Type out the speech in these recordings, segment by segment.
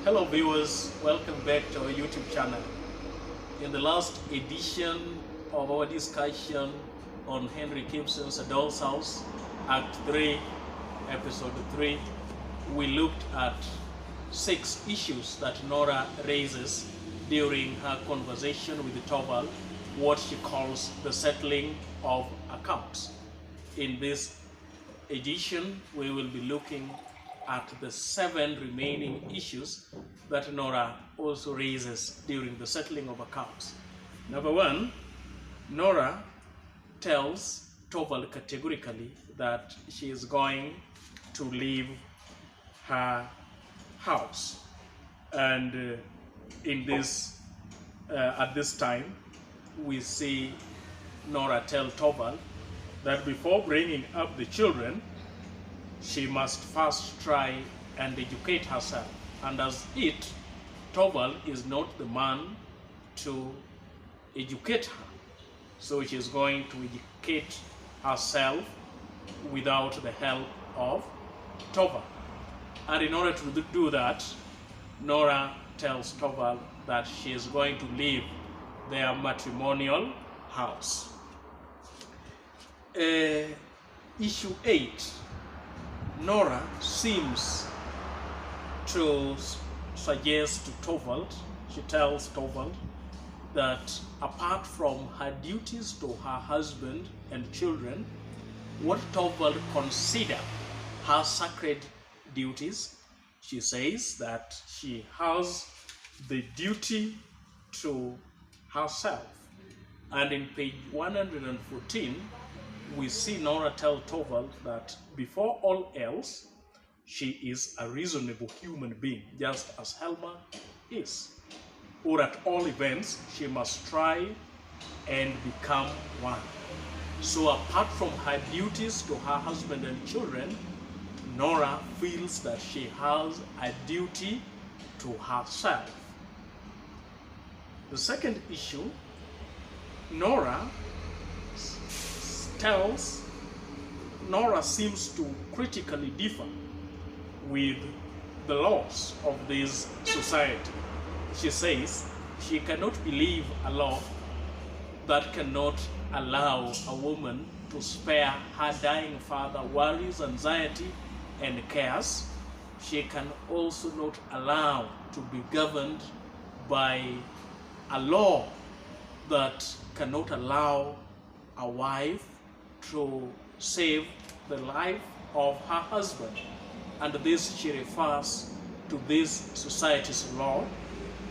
Hello viewers, welcome back to our YouTube channel. In the last edition of our discussion on Henry Gibson's A Doll's House, Act 3, Episode 3, we looked at 6 issues that Nora raises during her conversation with Torvald, what she calls the settling of accounts. In this edition, we will be looking at the 7 remaining issues that Nora also raises during the settling of accounts. Number 1, Nora tells Torvald categorically that she is going to leave her house. And at this time, we see Nora tell Torvald that before bringing up the children, she must first try and educate herself. And as Torvald is not the man to educate her. So she is going to educate herself without the help of Torvald. And in order to do that, Nora tells Torvald that she is going to leave their matrimonial house. Issue 8. Nora seems to suggest to Torvald, she tells Torvald that apart from her duties to her husband and children, what Torvald consider her sacred duties, she says that she has the duty to herself. And in page 114, we see Nora tell Torvald that before all else, she is a reasonable human being, just as Helmer is. Or at all events, she must try and become one. So apart from her duties to her husband and children, Nora feels that she has a duty to herself. The second issue, Nora seems to critically differ with the laws of this society. She says she cannot believe a law that cannot allow a woman to spare her dying father worries, anxiety, and cares. She can also not allow to be governed by a law that cannot allow a wife to save the life of her husband. And this she refers to this society's law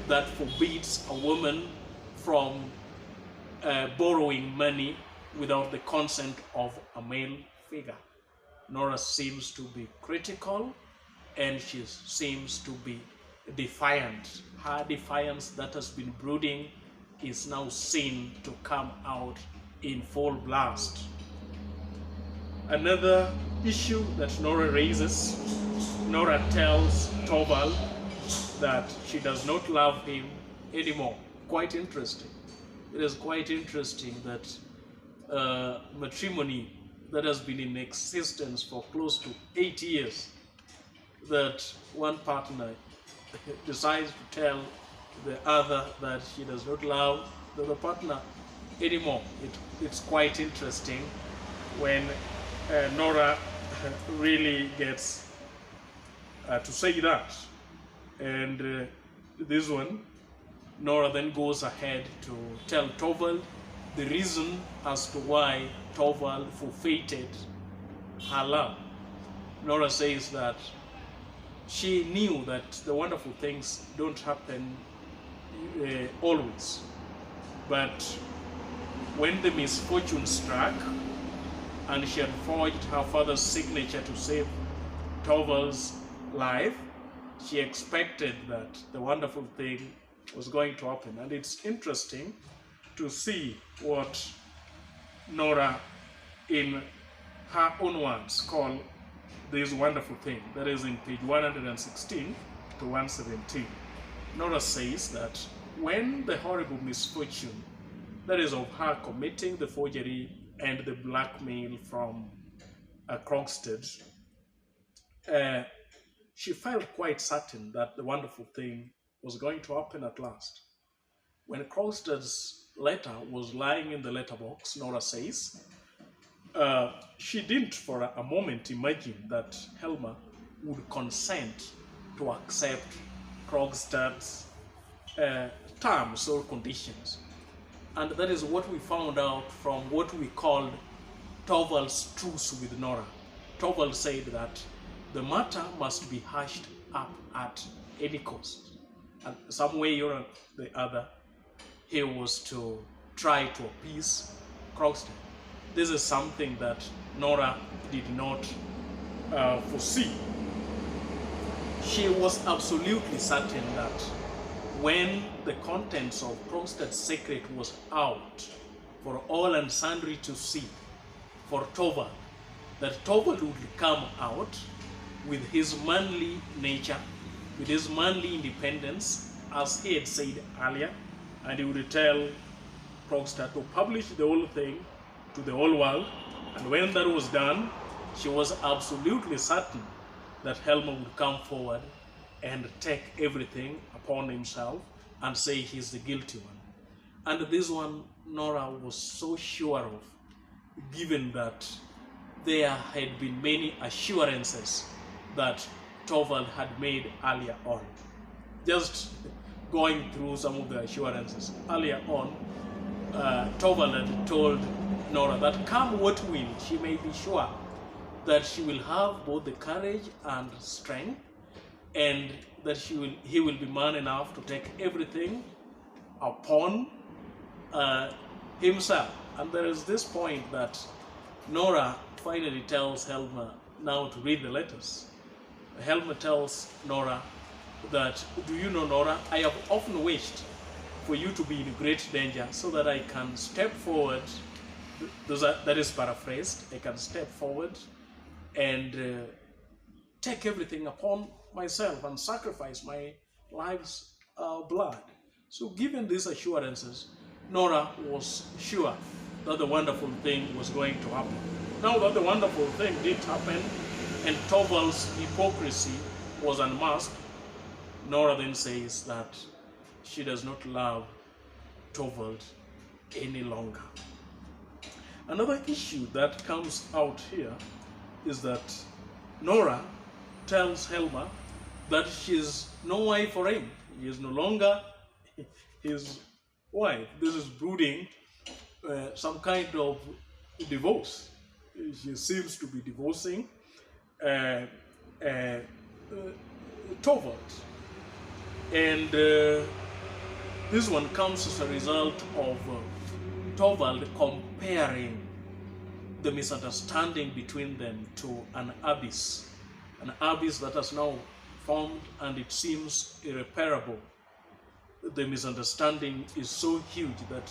that forbids a woman from borrowing money without the consent of a male figure. Nora seems to be critical and she seems to be defiant. Her defiance that has been brooding is now seen to come out in full blast. Another issue that Nora raises, Nora tells Torvald that she does not love him anymore. Quite interesting. It is quite interesting that matrimony that has been in existence for close to 8 years, that one partner decides to tell the other that she does not love the other partner anymore. It's quite interesting when Nora really gets to say that. And this one, Nora then goes ahead to tell Torvald the reason as to why Torvald forfeited her love. Nora says that she knew that the wonderful things don't happen always, but when the misfortune struck and she had forged her father's signature to save Torvald's life, she expected that the wonderful thing was going to happen. And it's interesting to see what Nora, in her own words, call this wonderful thing. That is in page 116 to 117. Nora says that when the horrible misfortune, that is of her committing the forgery and the blackmail from Krogstad, She felt quite certain that the wonderful thing was going to happen at last. When Krogstad's letter was lying in the letterbox, Nora says, she didn't for a moment imagine that Helmer would consent to accept Krogstad's terms or conditions. And that is what we found out from what we called Torvald's truce with Nora. Torvald said that the matter must be hushed up at any cost. And some way or the other, he was to try to appease Krogstad. This is something that Nora did not foresee. She was absolutely certain that when the contents of Krogstad's secret was out for all and sundry to see, for Torvald, that Torvald would come out with his manly nature, with his manly independence, as he had said earlier, and he would tell Krogstad to publish the whole thing to the whole world. And when that was done, she was absolutely certain that Helmer would come forward and take everything upon himself and say he's the guilty one. And this one Nora was so sure of, given that there had been many assurances that Torvald had made earlier on. Just going through some of the assurances. Earlier on, Torvald had told Nora that come what will, she may be sure that she will have both the courage and strength, and that he will be man enough to take everything upon himself. And there is this point that Nora finally tells Helmer now to read the letters. Helmer tells Nora that, do you know, Nora, I have often wished for you to be in great danger so that I can step forward, that is paraphrased, I can step forward and take everything upon myself and sacrifice my life's blood. So given these assurances, Nora was sure that the wonderful thing was going to happen. Now that the wonderful thing did happen and Torvald's hypocrisy was unmasked, Nora then says that she does not love Torvald any longer. Another issue that comes out here is that Nora tells Helmer that she's no wife for him. He is no longer his wife. This is brooding some kind of divorce. She seems to be divorcing Torvald. And this one comes as a result of Torvald comparing the misunderstanding between them to an abyss that has now formed, and it seems irreparable. The misunderstanding is so huge that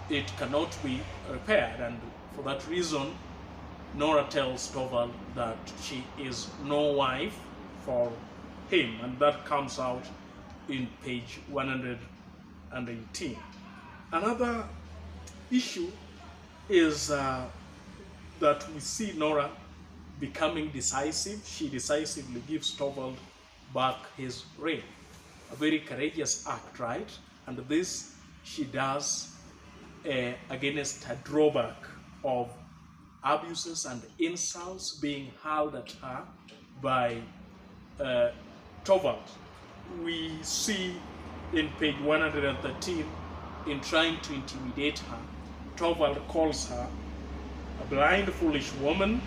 it cannot be repaired, and for that reason Nora tells Torvald that she is no wife for him, and that comes out in page 118. Another issue is that we see Nora becoming decisive. She decisively gives Torvald back his ring. A very courageous act, right? And this she does against a drawback of abuses and insults being hurled at her by Torvald. We see in page 113, in trying to intimidate her, Torvald calls her a blind, foolish woman.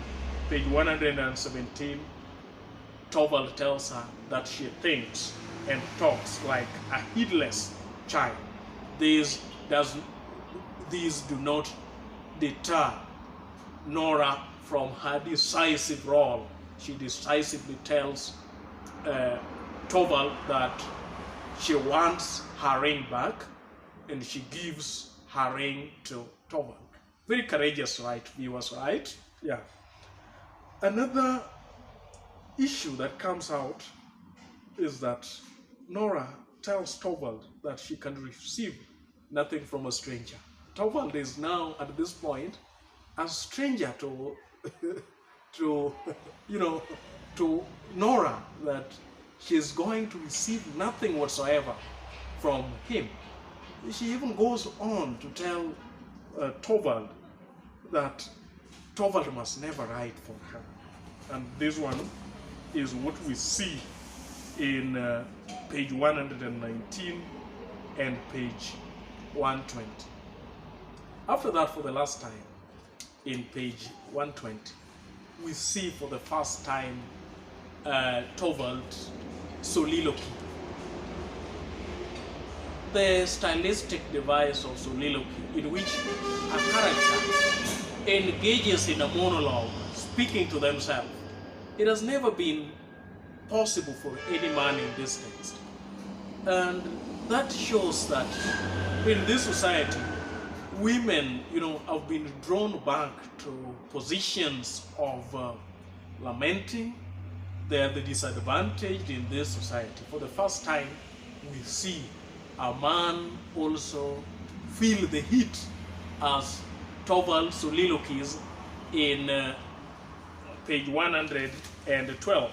Page 117, Torvald tells her that she thinks and talks like a heedless child. These do not deter Nora from her decisive role. She decisively tells Torvald that she wants her ring back, and she gives her ring to Torvald. Very courageous, right, viewers, right? Yeah. Another issue that comes out is that Nora tells Torvald that she can receive nothing from a stranger. Torvald is now, at this point, a stranger to to Nora that she's going to receive nothing whatsoever from him. She even goes on to tell Torvald that Torvald must never write for her. And this one is what we see in page 119 and page 120. After that, for the last time, in page 120, we see for the first time Torvald's soliloquy. The stylistic device of soliloquy in which a character engages in a monologue, speaking to themselves. It has never been possible for any man in this text. And that shows that in this society, women, have been drawn back to positions of lamenting. They are the disadvantaged in this society. For the first time, we see a man also feel the heat as Torvald's soliloquies in page 112.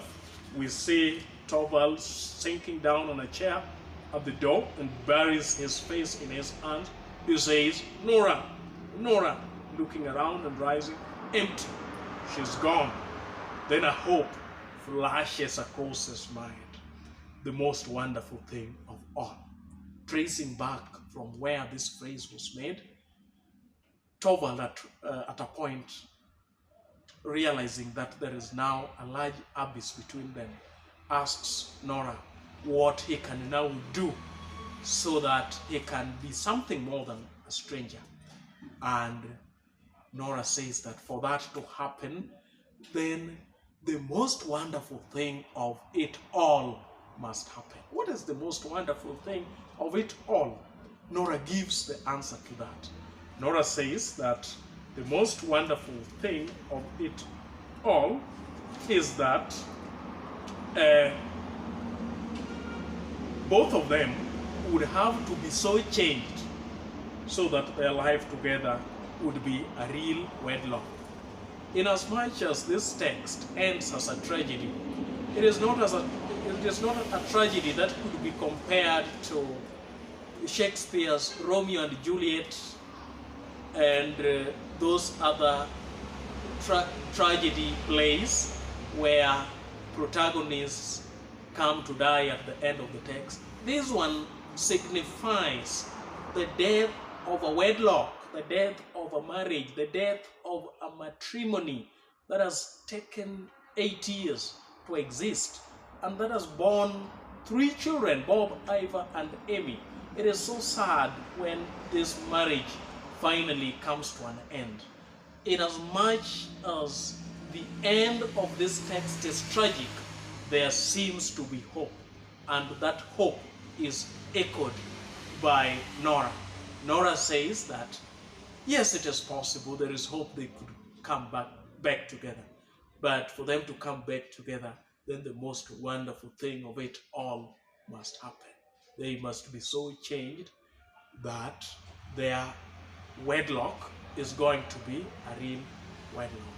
We see Torvald sinking down on a chair at the door and buries his face in his hands. He says, "Nora, Nora," looking around and rising, "empty, she's gone." Then a hope flashes across his mind, the most wonderful thing of all. Tracing back from where this phrase was made, Torvald at a point, realizing that there is now a large abyss between them, asks Nora what he can now do so that he can be something more than a stranger. And Nora says that for that to happen, then the most wonderful thing of it all must happen. What is the most wonderful thing of it all? Nora gives the answer to that. Nora says that the most wonderful thing of it all is that both of them would have to be so changed so that their life together would be a real wedlock. Inasmuch as this text ends as a tragedy, it is not a tragedy that could be compared to Shakespeare's Romeo and Juliet and those other tragedy plays where protagonists come to die at the end of the text. This one signifies the death of a wedlock, the death of a marriage, the death of a matrimony that has taken 8 years to exist and that has borne 3 children, Bob, Ivor, and Amy. It is so sad when this marriage finally comes to an end. Inasmuch as the end of this text is tragic, there seems to be hope, and that hope is echoed by Nora. Nora says that, yes, it is possible, there is hope they could come back together. But for them to come back together, then the most wonderful thing of it all must happen. They must be so changed that their wedlock is going to be a real wedlock.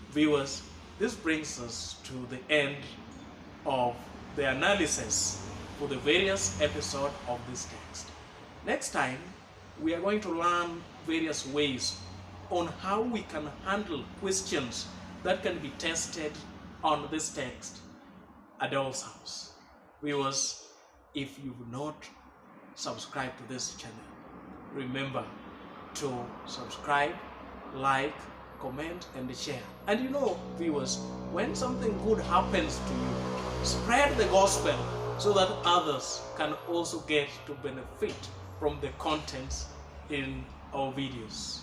Viewers, this brings us to the end of the analysis for the various episodes of this text. Next time, we are going to learn various ways on how we can handle questions that can be tested on this text, A Doll's House. Viewers, if you've not subscribed to this channel, remember to subscribe, like, comment, and share. And viewers, when something good happens to you, spread the gospel so that others can also get to benefit from the contents in our videos.